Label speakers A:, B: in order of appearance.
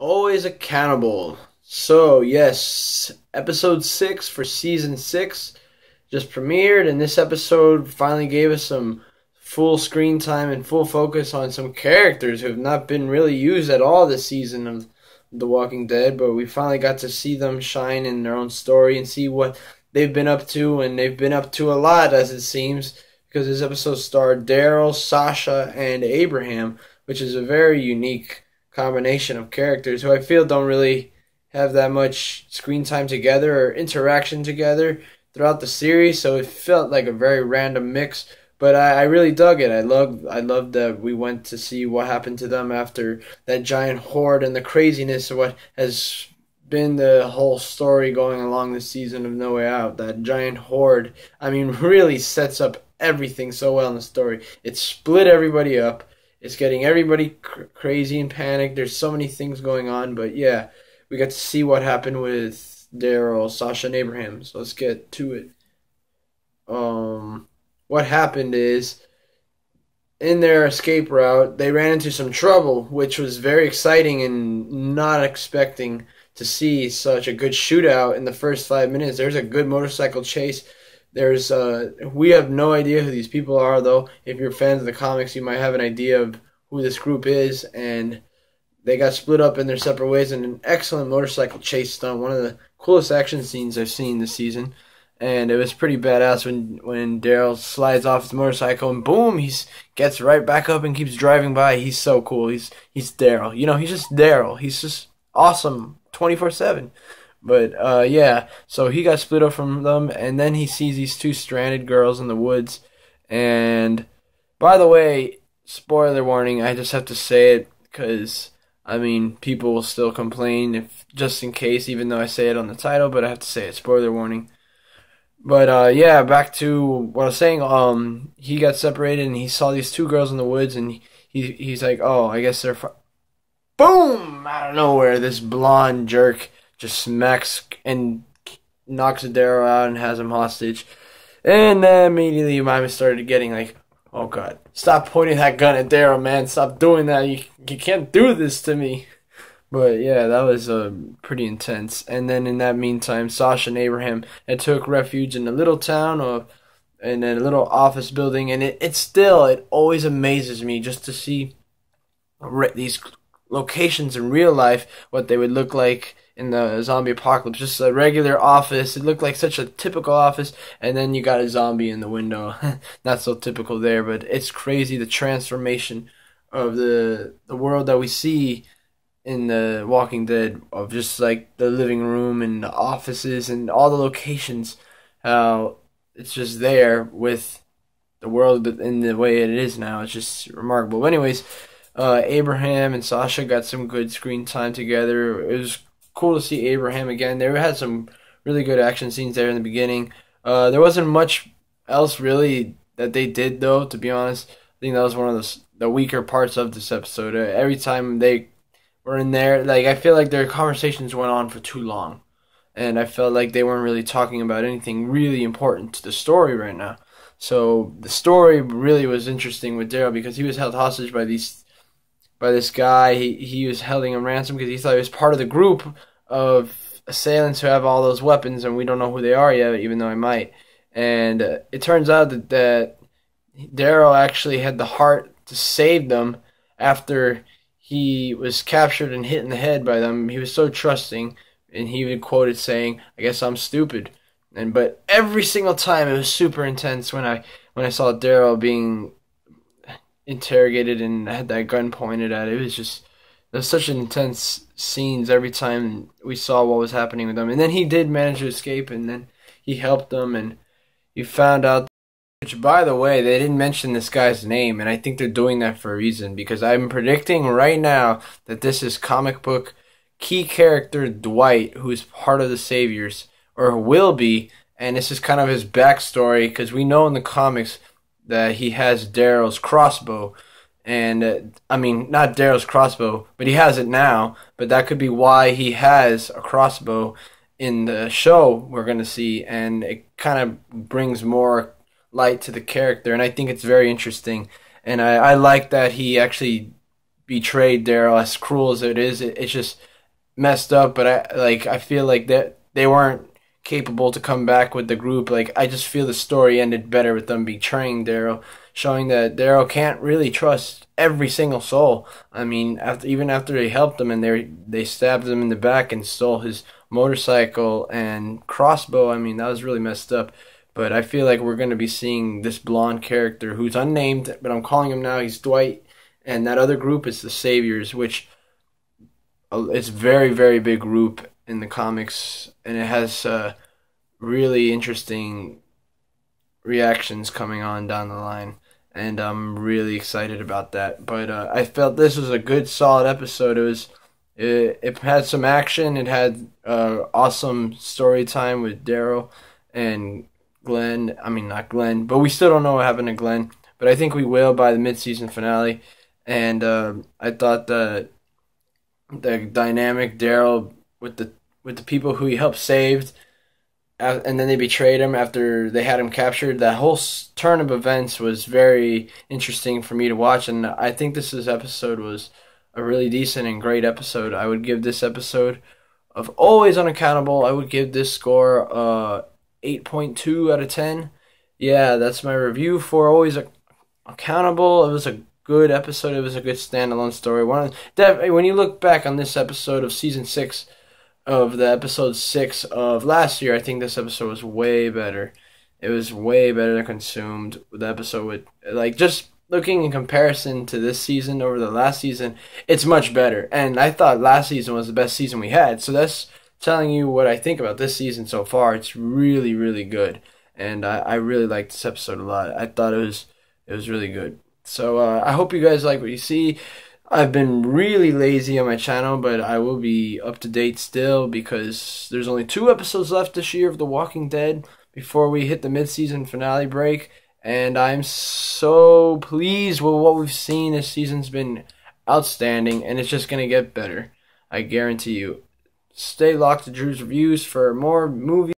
A: Always accountable. So, yes, episode 6 for season 6 just premiered, and this episode finally gave us some full screen time and full focus on some characters who have not been really used at all this season of The Walking Dead, but we finally got to see them shine in their own story and see what they've been up to, and they've been up to a lot, as it seems, because this episode starred Daryl, Sasha, and Abraham, which is a very unique combination of characters who I feel don't really have that much screen time together or interaction together throughout the series, so it felt like a very random mix. But I really dug it. I loved that we went to see what happened to them after that giant horde and the craziness of what has been the whole story going along this season of No Way Out. That giant horde, I mean, really sets up everything so well in the story. It split everybody up. It's getting everybody crazy and panicked. There's so many things going on, but yeah, we got to see what happened with Daryl, Sasha, and Abraham. So let's get to it. What happened is in their escape route, they ran into some trouble, which was very exciting and not expecting to see such a good shootout in the first 5 minutes. There's a good motorcycle chase. We have no idea who these people are, though. If you're fans of the comics, you might have an idea of who this group is, and they got split up in their separate ways in an excellent motorcycle chase stunt, one of the coolest action scenes I've seen this season. And it was pretty badass when Daryl slides off his motorcycle and boom, he gets right back up and keeps driving by. He's so cool. He's Daryl. He's just Daryl. He's just awesome 24/7. But yeah, so he got split up from them, and then he sees these two stranded girls in the woods. And by the way, spoiler warning, I just have to say it because I mean people will still complain if just in case, even though I say it on the title, but I have to say it. Spoiler warning. But yeah, back to what I was saying. He got separated, and he saw these two girls in the woods, and he's like, "Oh, I guess they're." Boom! Out of nowhere, this blonde jerk just smacks and knocks Daryl out and has him hostage. And then immediately Mima started getting like, "Oh God, stop pointing that gun at Daryl, man! Stop doing that! You can't do this to me." But yeah, that was pretty intense. And then in that meantime, Sasha and Abraham had took refuge in a little town or in a little office building, and it always amazes me just to see these locations in real life, what they would look like in the zombie apocalypse. Just a regular office. It looked like such a typical office, and then you got a zombie in the window. Not so typical there, but it's crazy the transformation of the world that we see in The Walking Dead, of just like the living room and the offices and all the locations, how it's just there with the world in the way it is now. It's just remarkable. But anyways, Abraham and Sasha got some good screen time together. It was cool to see Abraham again. They had some really good action scenes there in the beginning. There wasn't much else really that they did, though, to be honest. I think that was one of the weaker parts of this episode. Every time they were in there, like, I feel like their conversations went on for too long, and I felt like they weren't really talking about anything really important to the story right now. So the story really was interesting with Daryl because he was held hostage by this guy. He was holding him ransom because he thought he was part of the group of assailants who have all those weapons, and we don't know who they are yet, even though I might. And it turns out that Daryl actually had the heart to save them after he was captured and hit in the head by them. He was so trusting, and he even quoted saying, "I guess I'm stupid." But every single time it was super intense when I saw Daryl being interrogated and had that gun pointed at it. There was such intense scenes every time we saw what was happening with them. And then he did manage to escape, and then he helped them, and you found out. Which, by the way, they didn't mention this guy's name, and I think they're doing that for a reason, because I'm predicting right now that this is comic book key character Dwight, who is part of the Saviors, or will be, and this is kind of his backstory, because we know in the comics that he has Daryl's crossbow, and, I mean, not Daryl's crossbow, but he has it now, but that could be why he has a crossbow in the show we're going to see, and it kind of brings more light to the character, and I think it's very interesting. And I like that he actually betrayed Daryl. As cruel as it is, it's just messed up. But I feel like that they weren't capable to come back with the group. Like, I just feel the story ended better with them betraying Daryl, showing that Daryl can't really trust every single soul. I mean, even after they helped him and they stabbed him in the back and stole his motorcycle and crossbow. I mean, that was really messed up. But I feel like we're going to be seeing this blonde character who's unnamed, but I'm calling him now. He's Dwight, and that other group is the Saviors, which it's a very, very big group in the comics, and it has really interesting reactions coming on down the line, and I'm really excited about that. But I felt this was a good, solid episode. It had some action. It had awesome story time with Daryl and Glenn. I mean, not Glenn, but we still don't know what happened to Glenn. But I think we will by the mid-season finale. And I thought the dynamic Daryl with the people who he helped saved, and then they betrayed him after they had him captured. That whole turn of events was very interesting for me to watch, and I think this episode was a really decent and great episode. I would give this episode of Always Unaccountable, I would give this score 8.2 out of 10. Yeah, that's my review for Always Accountable. It was a good episode. It was a good standalone story. When you look back on this episode of season 6 of the episode 6 of last year, I think this episode was way better. It was way better consumed. The episode with, like, just looking in comparison to this season over the last season, it's much better. And I thought last season was the best season we had. So that's telling you what I think about this season so far. It's really, really good. And I really liked this episode a lot. I thought it was really good. So I hope you guys like what you see. I've been really lazy on my channel, but I will be up to date still because there's only 2 episodes left this year of The Walking Dead before we hit the mid-season finale break. And I'm so pleased with what we've seen. This season's been outstanding, and it's just going to get better. I guarantee you. Stay locked to Drew's Reviews for more movies.